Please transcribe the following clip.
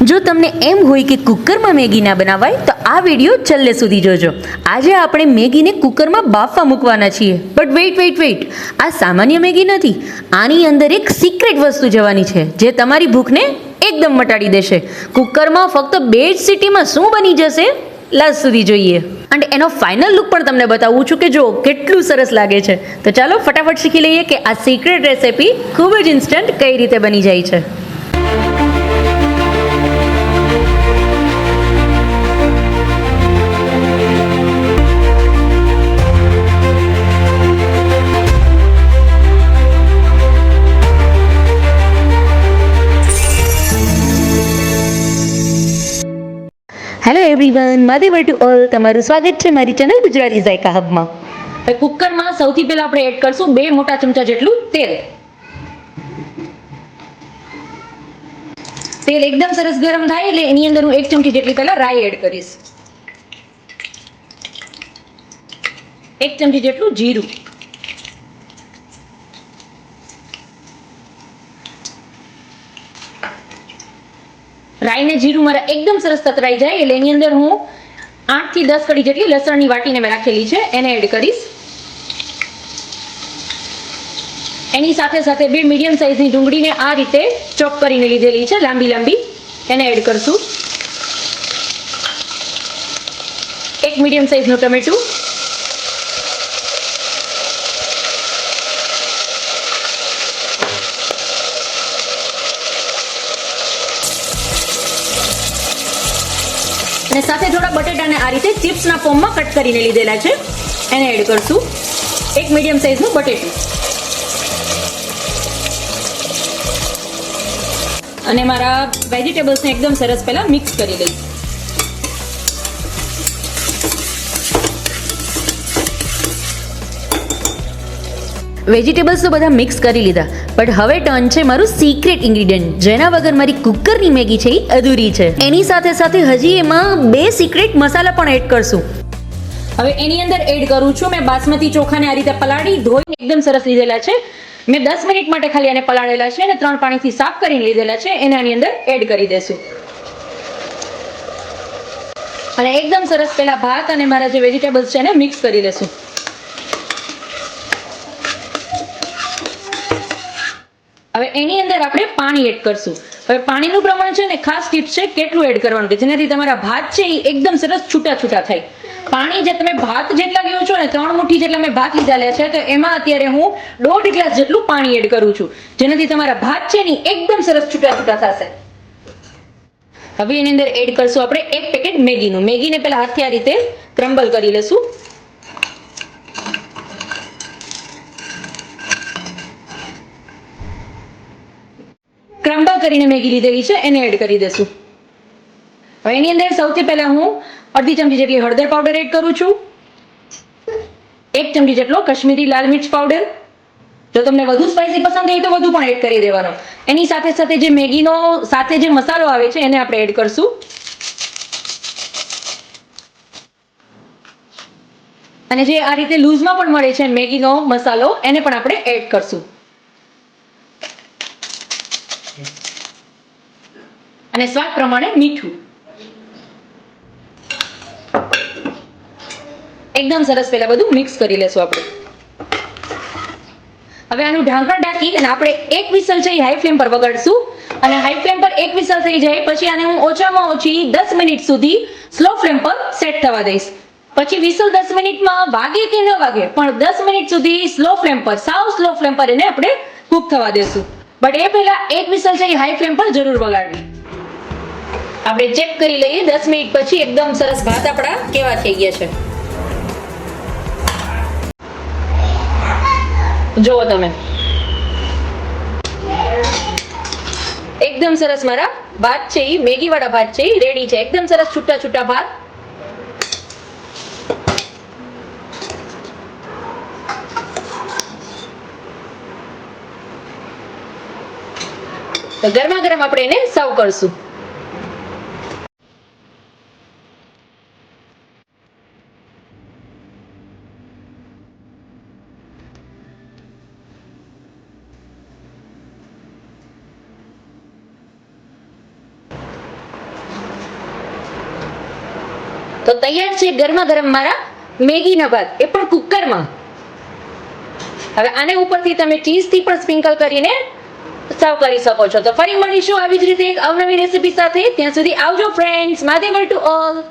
જો તમને એમ હોય કે કુકરમાં મેગી ના બનાવાય તો આ વિડીયો છેલ્લે સુધી જોજો. આજે આપણે મેગીને કુકરમાં બાફવા મૂકવાના છીએ. બટ વેઇટ, આ સામાન્ય મેગી નથી. આની અંદર એક સિક્રેટ વસ્તુ જવાની છે જે તમારી ભૂખને એકદમ મટાડી દેશે. કુકરમાં ફક્ત 2 જ સીટીમાં શું બની જશે, લાસ્ટ સુધી જોઈએ. અને એનો ફાઇનલ લુક પણ તમને બતાવું છું કે જો કેટલું સરસ લાગે છે. તો ચાલો ફટાફટ શીખી લઈએ કે આ સિક્રેટ રેસિપી ખૂબ જ ઇન્સ્ટન્ટ કઈ રીતે બની જાય છે. હેલો એવરીવન, માધેવર ટુ ઓલ. તમારું સ્વાગત છે મારી ચેનલ ગુજરાતી ઝાયકા હબમાં. હવે કુકરમાં સૌથી પહેલા આપણે એડ કરશું 2 મોટા ચમચા જેટલું તેલ. તેલ એકદમ સરસ ગરમ થાય એટલે એની અંદર હું 1 ચમચી જેટલી પહેલા રાઈ એડ કરીશ. 1 ચમચી જેટલું જીરું. રાઈ ને જીરું મારા એકદમ સરસ તતરાઈ જાય એટલે એની અંદર હું 8 થી 10 કડી જેટલી લસણની વાટીને મેં રાખેલી છે એને એડ કરીશ. એની સાથે 2 મીડિયમ સાઈઝની ડુંગળીને આ રીતે ચોપ કરીને લીધેલી છે, લાંબી એને એડ કરશું. 1 મીડિયમ સાઈઝનું ટમેટું, અને સાથે થોડા બટેટાને આ રીતે ચિપ્સના ફોર્મમાં કટ કરીને લીધેલા છે એને એડ કરશું. 1 મીડિયમ સાઈઝનું બટેટું અને મારા વેજીટેબલ્સને એકદમ સરસ પહેલા મિક્સ કરી લઈશ. વેજીટેબલ્સ તો બધા મિક્સ કરી લીધા, બટ હવે ટર્ન છે મારું સિક્રેટ ઇન્ગ્રેડિયન્ટ જેના વગર મારી કુકરની મેગી છે એ અધૂરી છે. એની સાથે હજી એમાં 2 સિક્રેટ મસાલા પણ એડ કરશું. હવે એની અંદર એડ કરું છું મેં બાસમતી ચોખાને આ રીતે પલાળી ધોઈને એકદમ સરસ લીધેલા છે. મેં 10 મિનિટ માટે ખાલી આને પલાળેલા છે અને 3 પાણીથી સાફ કરીને લીધેલા છે. એને આની અંદર એડ કરી દેશું અને એકદમ સરસ પહેલા ભાત અને મારા જે વેજીટેબલ્સ છે એને મિક્સ કરી લેશું. હવે એની અંદર આપણે પાણી એડ કરશું. હવે પાણીનું પ્રમાણ છે ને ખાસ ટિપ્સ છે કેટલું એડ કરવાનું કે જેનાથી તમારા ભાત છે એ એકદમ સરસ છૂટા થાય. પાણી જે તમે ભાત જેટલા લ્યો છો ને 3 મુઠ્ઠી જેટલા મેં ભાત લીધેલા છે તો એમાં અત્યારે હું 1.5 ગ્લાસ જેટલું પાણી એડ કરું છું જેનાથી તમારા ભાત છે ને એકદમ સરસ છૂટા થશે. હવે એની અંદર એડ કરશું આપણે 1 પેકેટ મેગીનું. મેગીને પહેલા હાથથી આ રીતે ક્રમ્બલ કરી લેશું. ક્રમ્બલ કરીને મેગી લીધેલી છે એને એડ કરી દેશું. હવે એની અંદર સૌથી પહેલા હું અડધી ચમચી જેટલી હળદર પાવડર એડ કરું છું. 1 ચમચી જેટલો કશ્મીરી લાલ મિર્ચ પાવડર. જો તમને વધુ સ્પાઈસી પસંદ હોય તો વધુ પણ એડ કરી દેવાનો. એની સાથે જે મેગીનો સાથે જે મસાલો આવે છે એને આપણે એડ કરશું. અને જે આ રીતે લૂઝમાં પણ મળે છે મેગીનો મસાલો એને પણ આપણે એડ કરશું. અને સ્વાદ પ્રમાણે મીઠું. એકદમ સરસ પહેલા બધું મિક્સ કરી લેશું આપણે. હવે આનું ઢાંકણ ઢાંકી અને આપણે 1 વિસલ છે હાઈ ફ્લેમ પર વગાડશું અને હાઈ ફ્લેમ પર 1 વિસલ થઈ જાય પછી આને હું ઓછામાં ઓછી 10 મિનિટ સુધી સ્લો ફ્લેમ પર સેટ થવા દઈશ. પછી વિસલ 10 મિનિટમાં વાગે કે ન વાગે પણ 10 મિનિટ સુધી સ્લો ફ્લેમ પર સાવ સ્લો ફ્લેમ પર એને આપણે કૂક થવા દેશું. બટ એ પહેલા 1 વિસલ છે હાઈ ફ્લેમ પર જરૂર વગાડવી. આપણે ચેક કરી લઈએ 10 મિનિટ પછી એકદમ સરસ ભાત આપણા કેવા થઈ ગયા છે. જુઓ તમે એકદમ સરસ મારા ભાત છે એ મેગી વાળા ભાત છે એ રેડી છે. એકદમ સરસ છૂટા ભાત. તો ગરમા ગરમ આપણે એને સર્વ કરશું. તો તૈયાર છે ગરમા ગરમ મારા મેગીના ભાત, એ પણ કુકરમાં. હવે આને ઉપરથી તમે ચીઝથી પણ સ્પ્રિંકલ કરીને સર્વ કરી શકો છો. તો ફરી મળીશું આવી જ રીતે એક અવનવી રેસીપી સાથે. ત્યાં સુધી આવજો ફ્રેન્ડ્સ. માધેવર to all.